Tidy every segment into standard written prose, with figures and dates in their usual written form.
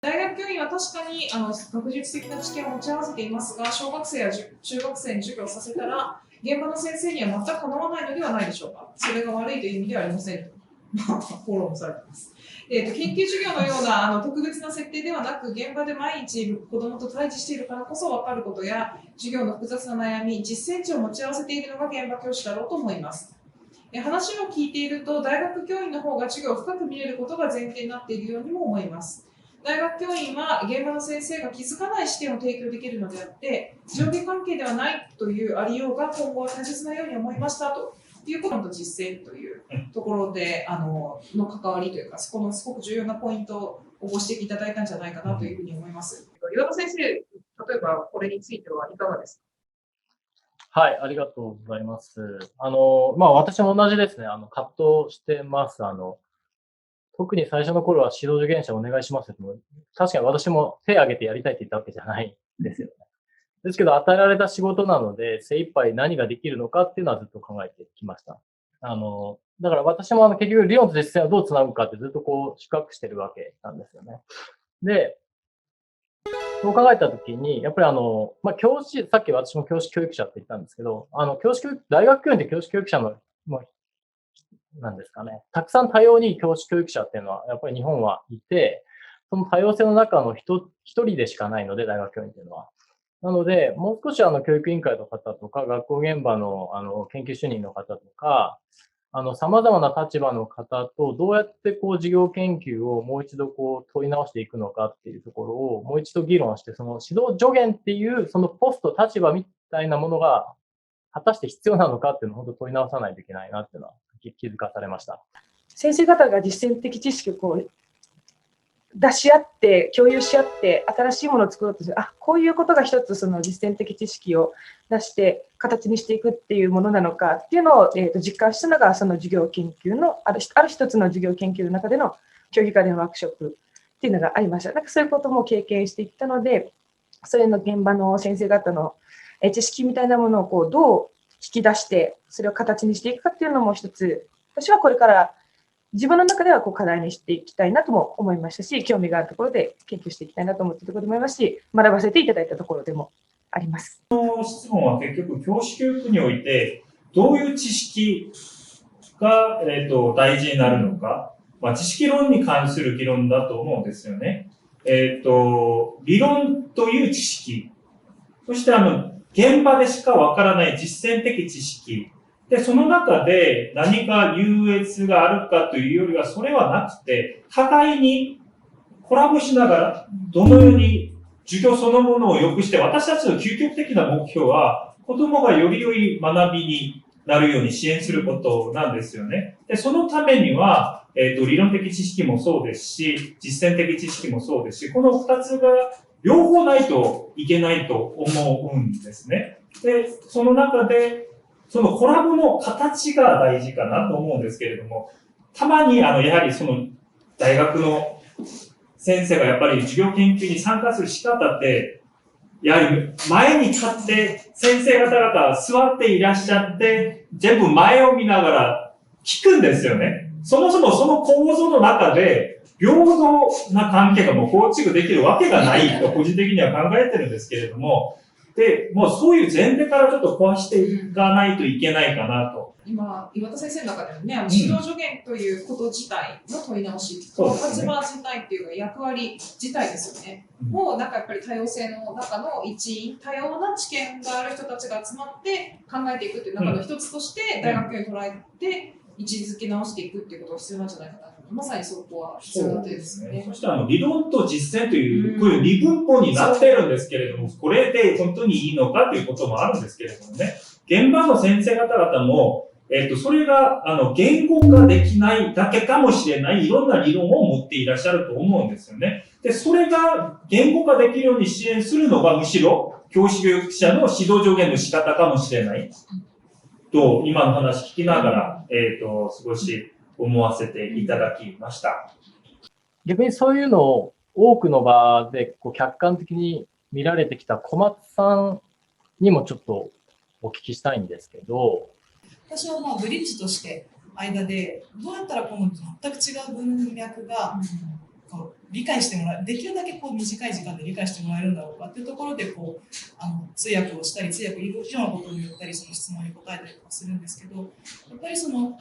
大学教員は確かに学術的な知見を持ち合わせていますが、小学生や中学生に授業をさせたら、現場の先生には全くかなわないのではないでしょうか。それが悪いという意味ではありませんと、フォローされています。研究授業のような特別な設定ではなく、現場で毎日子どもと対峙しているからこそ分かることや、授業の複雑な悩み、実践値を持ち合わせているのが現場教師だろうと思います。話を聞いていると、大学教員の方が授業を深く見れることが前提になっているようにも思います。大学教員は現場の先生が気づかない視点を提供できるのであって、上下関係ではないというありようが今後は大切なように思いましたということと実践というところでの関わりというか、そこのすごく重要なポイントをご指摘いただいたんじゃないかなというふうに思います。岩田先生、例えばこれについてはいかがですか？はい、ありがとうございます。私も同じですね。葛藤してます。特に最初の頃は指導助言者お願いしますっても、確かに私も手を挙げてやりたいって言ったわけじゃないんですよね。ですけど、与えられた仕事なので、精一杯何ができるのかっていうのはずっと考えてきました。だから私も結局理論と実践をどうつなぐかってずっとこう、比較してるわけなんですよね。で、そう考えたときに、やっぱり教師、さっき私も教師教育者って言ったんですけど、大学教員って教師教育者の、なんですかね、たくさん多様に教師教育者っていうのは、やっぱり日本はいて、その多様性の中の一人でしかないので、大学教員っていうのは。なので、もう少し教育委員会の方とか、学校現場の研究主任の方とか、様々な立場の方とどうやってこう事業研究をもう一度こう問い直していくのかっていうところをもう一度議論して、その指導助言っていうそのポスト、立場みたいなものが果たして必要なのかっていうのを本当問い直さないといけないなっていうのは気づかされました。先生方が実践的知識をこう出し合って共有し合って新しいものを作ろうとする、こういうことが一つその実践的知識を出して形にしていくっていうものなのかっていうのを、実感したのがその授業研究のある一つの授業研究の中での教育科でのワークショップっていうのがありました。なんかそういうことも経験していったので、それの現場の先生方の知識みたいなものをこうどう引き出してそれを形にしていくかっていうのも一つ、私はこれから自分の中ではこう課題にしていきたいなとも思いましたし、興味があるところで研究していきたいなと思っているところでもありますし、学ばせていただいたところでもあります。この質問は結局、教師教育において、どういう知識が、大事になるのか、知識論に関する議論だと思うんですよね。理論という知識、そして現場でしかわからない実践的知識、で、その中で何か優越があるかというよりは、それはなくて、互いにコラボしながら、どのように授業そのものを良くして、私たちの究極的な目標は、子供がより良い学びになるように支援することなんですよね。で、そのためには、理論的知識もそうですし、実践的知識もそうですし、この二つが両方ないといけないと思うんですね。で、その中で、そのコラボの形が大事かなと思うんですけれども、たまにやはりその大学の先生がやっぱり授業研究に参加する仕方って、やはり前に立って先生方々座っていらっしゃって、全部前を見ながら聞くんですよね。そもそもその構造の中で、平等な関係がもう構築できるわけがないと個人的には考えてるんですけれども、で、もうそういう前提からちょっと壊していかないといけないかなと。今、岩田先生の中でもね、指導助言ということ自体の問い直し、立場自体っていうか役割自体ですよね。もうなんかやっぱり多様性の中の一員、多様な知見がある人たちが集まって考えていくっていう中の一つとして大学教員捉えて位置づけ直していくっていうことが必要なんじゃないかなと。まさにそこは必要だというですね。そして理論と実践という、こういう二分法になっているんですけれども、これで本当にいいのかということもあるんですけれどもね。現場の先生方々も、それが、言語化できないだけかもしれないいろんな理論を持っていらっしゃると思うんですよね。で、それが言語化できるように支援するのがむしろ教師教育者の指導助言の仕方かもしれないと、今の話聞きながら、少し思わせていただきました。逆にそういうのを多くの場でこう客観的に見られてきた小松さんにもちょっとお聞きしたいんですけど、私はブリッジとして間でどうやったらこの全く違う文脈が理解してもらえる、できるだけこう短い時間で理解してもらえるんだろうかっていうところでこう通訳をしたり、通訳以上のことを言ったり、その質問に答えたりとかするんですけど、やっぱりその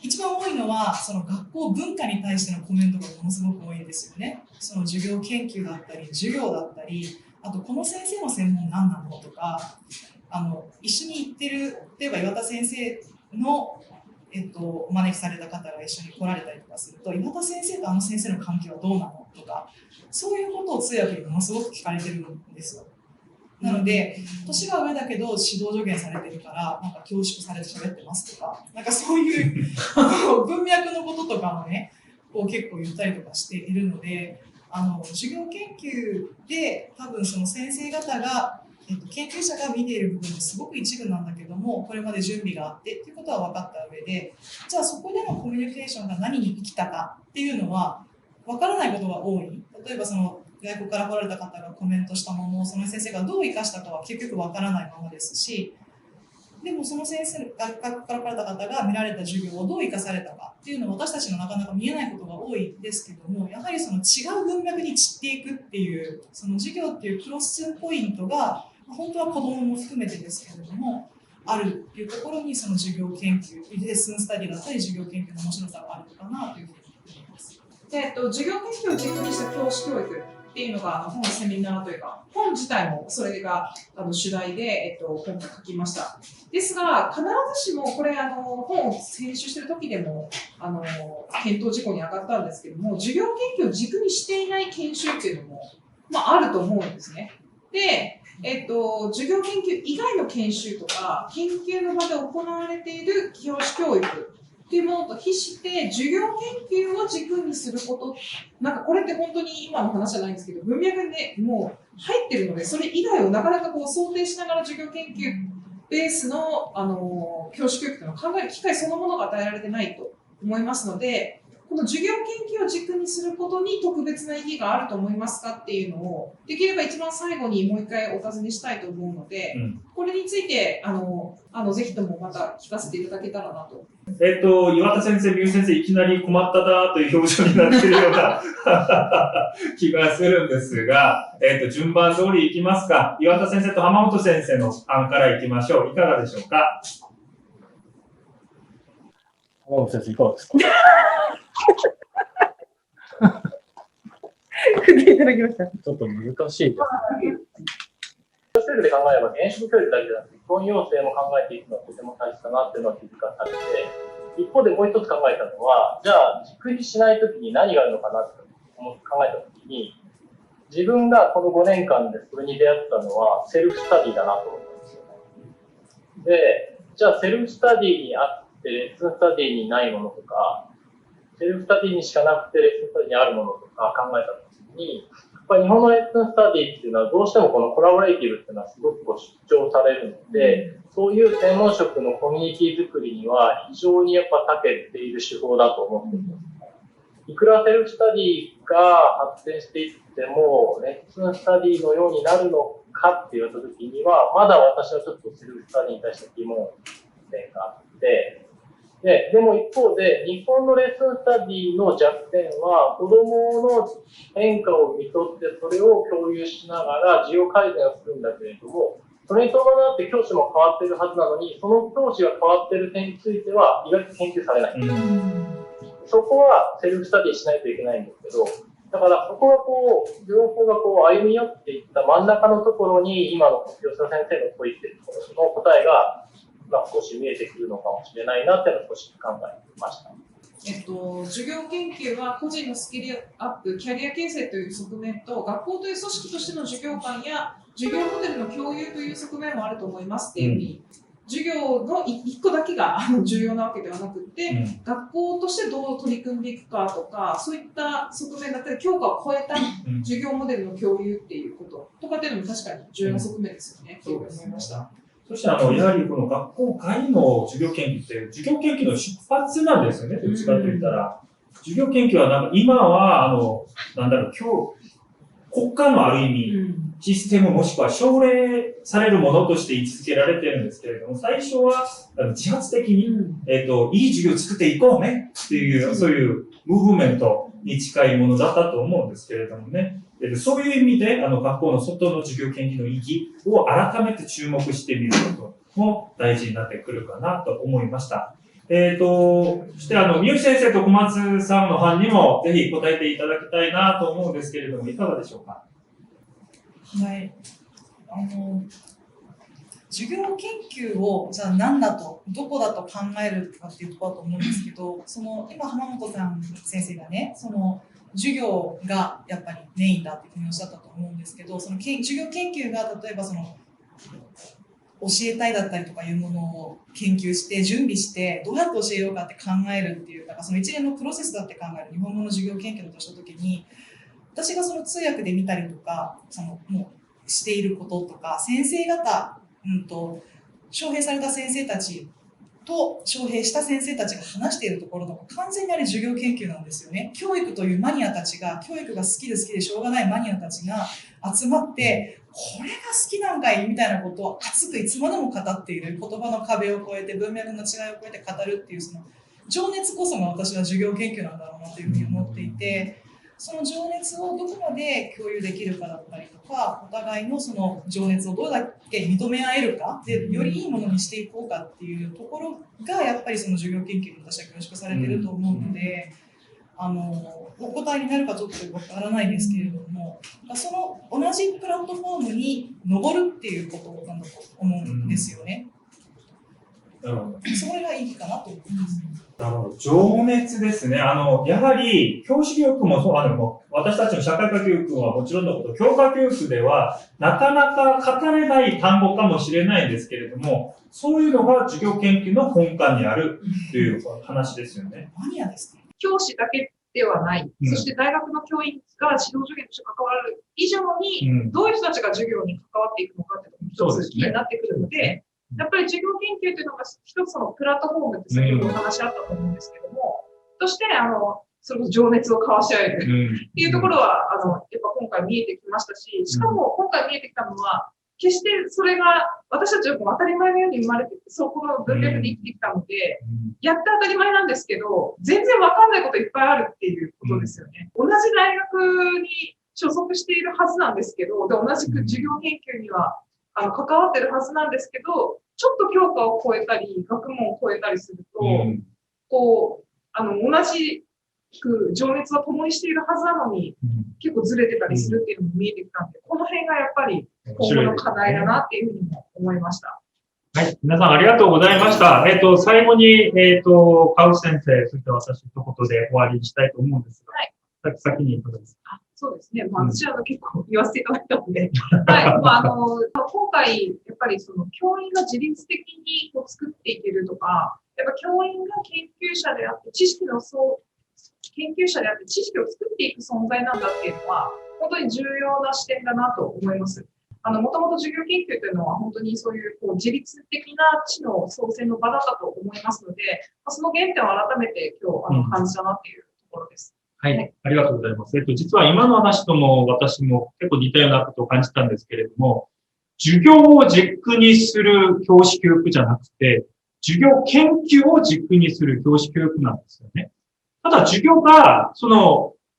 一番多いのはその学校文化に対してのコメントがものすごく多いんですよね。その授業研究だったり、授業だったり、あとこの先生の専門何なのとか、一緒に行ってる、例えば岩田先生のお招きされた方が一緒に来られたりとかすると、岩田先生とあの先生の関係はどうなのとか、そういうことを通訳にものすごく聞かれてるんですよ。なので、年が上だけど指導助言されてるから、なんか恐縮されて喋ってますとか、なんかそういう文脈のこととかもね、こう結構言ったりとかしているので、授業研究で多分その先生方が、研究者が見ている部分ですごく一部なんだけども、これまで準備があってっていうことは分かった上で、じゃあそこでのコミュニケーションが何に生きたかっていうのは分からないことが多い。例えばその外国から来られた方がコメントしたものをその先生がどう生かしたかは結局分からないままですし、でもその先生、外国から来られた方が見られた授業をどう生かされたかっていうのは私たちのなかなか見えないことが多いですけども、やはりその違う文脈に散っていくっていう、その授業っていうクロスポイントが本当は子どもも含めてですけれどもあるっていうところに、その授業研究、レッスンスタディだったり授業研究の面白さがあるのかなというふうに思います。で、授業研究を軸にした教師教育っていうのが本セミナーというか、本自体もそれが主題で、今回書きました。ですが、必ずしもこれ本を編集してる時でも検討事項に上がったんですけども、授業研究を軸にしていない研修っていうのも、あると思うんですね。で、授業研究以外の研修とか、研究の場で行われている教師教育っていうものと比して、授業研究を軸にすること、なんかこれって本当に今の話じゃないんですけど、文脈にね、もう入ってるので、それ以外をなかなかこう想定しながら授業研究ベースの、教師教育というのを考える機会そのものが与えられてないと思いますので、この授業研究を軸にすることに特別な意義があると思いますかっていうのを、できれば一番最後にもう一回お尋ねしたいと思うので、これについて、ぜひともまた聞かせていただけたらなと。岩田先生、三好先生、いきなり困ったなという表情になっているような気がするんですが、順番通りいきますか。岩田先生と浜本先生の案からいきましょう。いかがでしょうか。浜本先生、いかがですか。振っていただきました。ちょっと難しいですね。教育で考えれば、現職教育だけじゃなくて、教員養成も考えていくのはとても大切だなっていうのは気づかされて、一方でもう一つ考えたのは、じゃあ、軸にしないときに何があるのかなって考えたときに、自分がこの5年間でそれに出会ったのは、セルフスタディだなと思ったんですよね。で、じゃあ、セルフスタディにあって、レッスンスタディにないものとか、セルフスタディにしかなくて、レッスンスタディにあるものとか考えたときに、やっぱり日本のレッスンスタディっていうのはどうしてもこのコラボレーティブっていうのはすごく主張されるので、そういう専門職のコミュニティ作りには非常にやっぱ長けている手法だと思っています。いくらセルフスタディが発展していっても、レッスンスタディのようになるのかって言われたときには、まだ私はちょっとセルフスタディに対して疑問点があって、でも一方で、日本のレッスンスタディの弱点は、子供の変化を見とって、それを共有しながら、授業改善をするんだけれども、それに伴って教師も変わっているはずなのに、その教師が変わっている点については、意外と研究されない。そこはセルフスタディしないといけないんですけど、だからそこが両方が歩み寄っていった真ん中のところに、今の吉田先生の問いっていうところの答えが、少し見えてくるのかもしれないなっていうのを少し考えてました。授業研究は個人のスキルアップ、キャリア形成という側面と、学校という組織としての授業観や授業モデルの共有という側面もあると思いますっていうふうに、授業の一個だけが重要なわけではなくて、学校としてどう取り組んでいくかとか、そういった側面だったり、教科を超えた授業モデルの共有っていうこととかっていうのも確かに重要な側面ですよね。そう思いました。そしてやはりこの学校外の授業研究って授業研究の出発なんですよね。どっちかと言ったら、授業研究は今は国家のある意味、システムもしくは奨励されるものとして位置づけられてるんですけれども、最初は自発的に、いい授業を作っていこうねっていう、そういうムーブメントに近いものだったと思うんですけれどもね。そういう意味で、学校の外の授業研究の意義を改めて注目してみることも大事になってくるかなと思いました。そして三好先生と小松さんの班にもぜひ答えていただきたいなと思うんですけれども、いかがでしょうか。はい。授業研究をじゃあ何だと、どこだと考えるかっていうところだと思うんですけど、今浜本さん先生がね、授業がやっぱりメインだっていうふうにおっしゃったと思うんですけど、授業研究が例えば教えたいだったりとかいうものを研究して準備してどうやって教えようかって考えるっていう、だからその一連のプロセスだって考える日本語の授業研究だとしたときに、私が通訳で見たりとかもうしていることとか、先生方、招聘された先生たちと招聘した先生たちが話しているところとか、完全にあれ授業研究なんですよね。教育というマニアたちが、教育が好きでしょうがないマニアたちが集まって、これが好きなんかいみたいなことを熱くいつまでも語っている、言葉の壁を越えて文脈の違いを越えて語るっていう情熱こそが私は授業研究なんだろうなというふうに思っていて、その情熱をどこまで共有できるかだったりとか、お互いのその情熱をどれだけ認め合えるかで、よりいいものにしていこうかっていうところがやっぱりその授業研究に私は凝縮されていると思うので、お答えになるかちょっとわからないですけれども、その同じプラットフォームに登るっていうことなんだと思うんですよね。なるほど。それがいいかなと思います。なるほど。情熱ですね。やはり、教師教育もそう、私たちの社会科教育はもちろんのこと、教科教育では、なかなか語れない単語かもしれないんですけれども、そういうのが授業研究の根幹にあるという話ですよね。マニアですね。教師だけではない、そして大学の教員が指導助言として関わる以上に、どういう人たちが授業に関わっていくのかっていうのも一つ気になってくるので、やっぱり授業研究というのが一つのプラットフォームって先ほどお話あったと思うんですけども、としてそれこそ情熱を交わし合えるっていうところはやっぱ今回見えてきましたし、しかも今回見えてきたのは、決してそれが私たちは当たり前のように生まれてそこの文脈で生きてきたので、やって当たり前なんですけど、全然わかんないこといっぱいあるっていうことですよね。同じ大学に所属しているはずなんですけど、で同じく授業研究には関わってるはずなんですけど、ちょっと教科を超えたり、学問を超えたりすると、同じく情熱は共にしているはずなのに、結構ずれてたりするっていうのも見えてきたんで、この辺がやっぱり今後の課題だなっていうふうにも思いました。はい、皆さんありがとうございました。最後に、川内先生、そして私一言で終わりにしたいと思うんですが、はい、先にいかがですか。そうですね。私は結構言わせていただいたので、はい。今回、やっぱり教員が自律的に作っていけるとか、やっぱ教員が研究者であって、知識を作っていく存在なんだっていうのは、本当に重要な視点だなと思います。もともと授業研究というのは、本当にそういう自律的な知の創生の場だったと思いますので、その原点を改めて今日感じたなっていうところです。はい、ありがとうございます。実は今の話とも私も結構似たようなことを感じたんですけれども、授業を軸にする教師教育じゃなくて、授業研究を軸にする教師教育なんですよね。ただ授業が、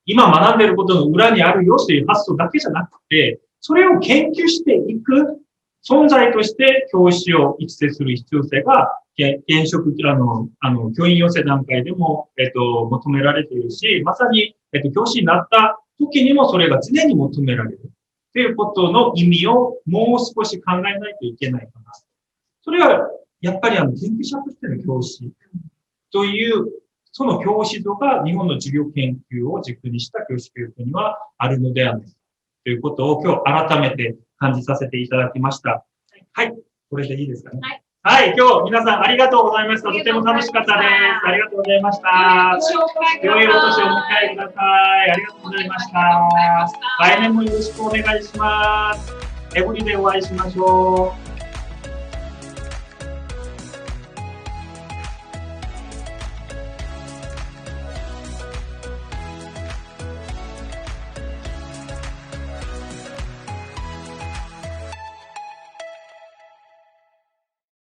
今学んでいることの裏にあるよという発想だけじゃなくて、それを研究していく存在として教師を育成する必要性が、現職、教員養成段階でも、求められているし、まさに、教師になった時にもそれが常に求められる。ということの意味をもう少し考えないといけないかな。それは、やっぱり研究者としての教師という、その教師像が日本の授業研究を軸にした教師教育にはあるのではないかということを今日改めて感じさせていただきました。はい。これでいいですかね。はい。今日皆さんありがとうございました。とても楽しかったです。ありがとうございました。良いお年をお迎えください。ありがとうございました。来年もよろしくお願いします。エブリでお会いしましょう。